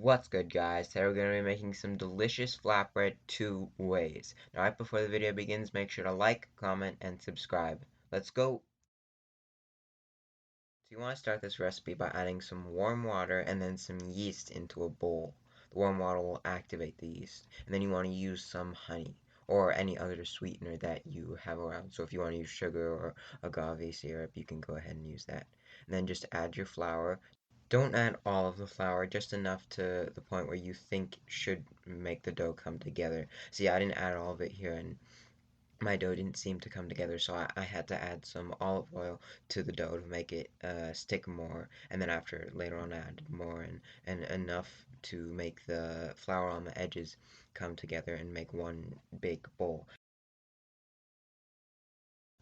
What's good, guys? Today we're going to be making some delicious flatbread two ways. Now, right before the video begins, make sure to like, comment, and subscribe. Let's go! So you want to start this recipe by adding some warm water and then some yeast into a bowl. The warm water will activate the yeast. And then you want to use some honey or any other sweetener that you have around. So if you want to use sugar or agave syrup, you can go ahead and use that. And then just add your flour. Don't add all of the flour, just enough to the point where you think should make the dough come together. See, I didn't add all of it here, and my dough didn't seem to come together, so I had to add some olive oil to the dough to make it stick more. And then later on, I added more and enough to make the flour on the edges come together and make one big bowl.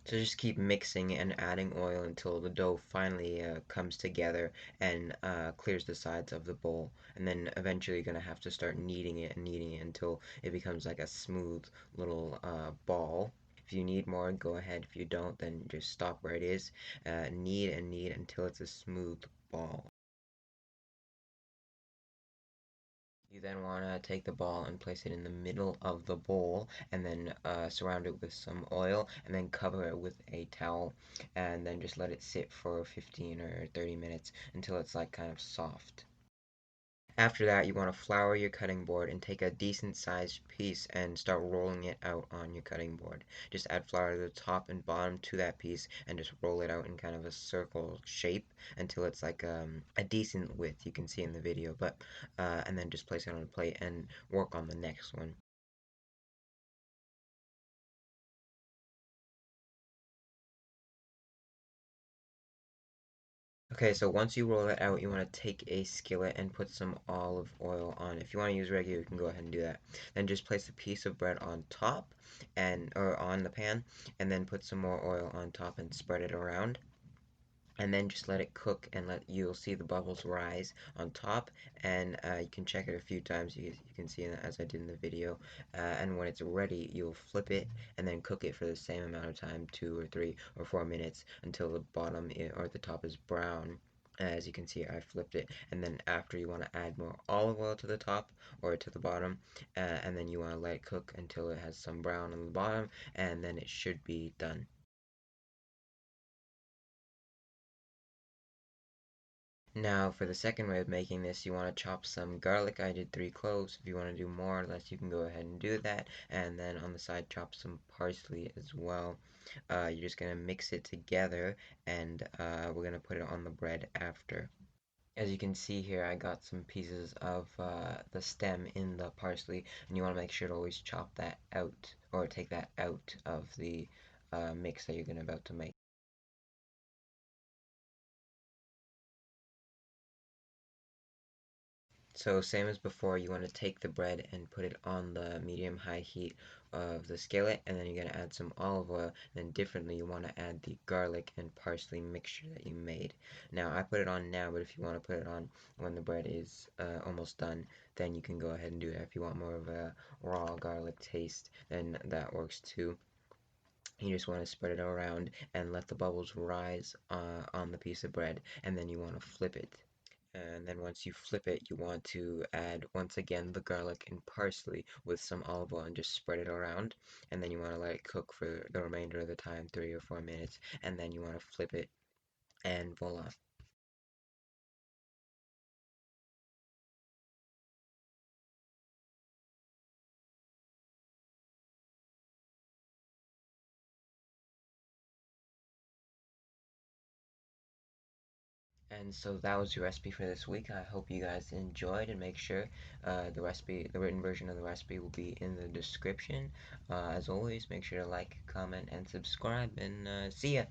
So just keep mixing and adding oil until the dough finally comes together and clears the sides of the bowl. And then eventually you're going to have to start kneading it and kneading it until it becomes like a smooth little ball. If you need more, go ahead. If you don't, then just stop where it is. Knead and knead until it's a smooth ball. You then want to take the ball and place it in the middle of the bowl and then surround it with some oil and then cover it with a towel and then just let it sit for 15 or 30 minutes until it's like kind of soft. After that, you want to flour your cutting board and take a decent sized piece and start rolling it out on your cutting board. Just add flour to the top and bottom to that piece and just roll it out in kind of a circle shape until it's like a decent width you can see in the video. And then just place it on a plate and work on the next one. Okay, so once you roll it out, you want to take a skillet and put some olive oil on. If you want to use regular, you can go ahead and do that. Then just place a piece of bread on top or on the pan, and then put some more oil on top and spread it around. And then just let it cook and you'll see the bubbles rise on top, and you can check it a few times. You can see it as I did in the video, and when it's ready you'll flip it and then cook it for the same amount of time, 2 or 3 or 4 minutes, until the bottom or the top is brown. As you can see, I flipped it, and then after you want to add more olive oil to the top or to the bottom, and then you want to let it cook until it has some brown on the bottom, and then it should be done. Now, for the second way of making this, you want to chop some garlic. I did 3 cloves. If you want to do more or less, you can go ahead and do that. And then on the side, chop some parsley as well. You're just going to mix it together, and we're going to put it on the bread after. As you can see here, I got some pieces of the stem in the parsley, and you want to make sure to always chop that out, or take that out of the mix that you're about to make. So same as before, you want to take the bread and put it on the medium-high heat of the skillet, and then you're going to add some olive oil. And then differently, you want to add the garlic and parsley mixture that you made. Now, I put it on now, but if you want to put it on when the bread is almost done, then you can go ahead and do that. If you want more of a raw garlic taste, then that works too. You just want to spread it around and let the bubbles rise on the piece of bread, and then you want to flip it. And then once you flip it, you want to add once again the garlic and parsley with some olive oil and just spread it around. And then you want to let it cook for the remainder of the time, 3 or 4 minutes. And then you want to flip it, and voila. And so that was your recipe for this week. I hope you guys enjoyed, and make sure the written version of the recipe will be in the description. As always, make sure to like, comment, and subscribe, and see ya.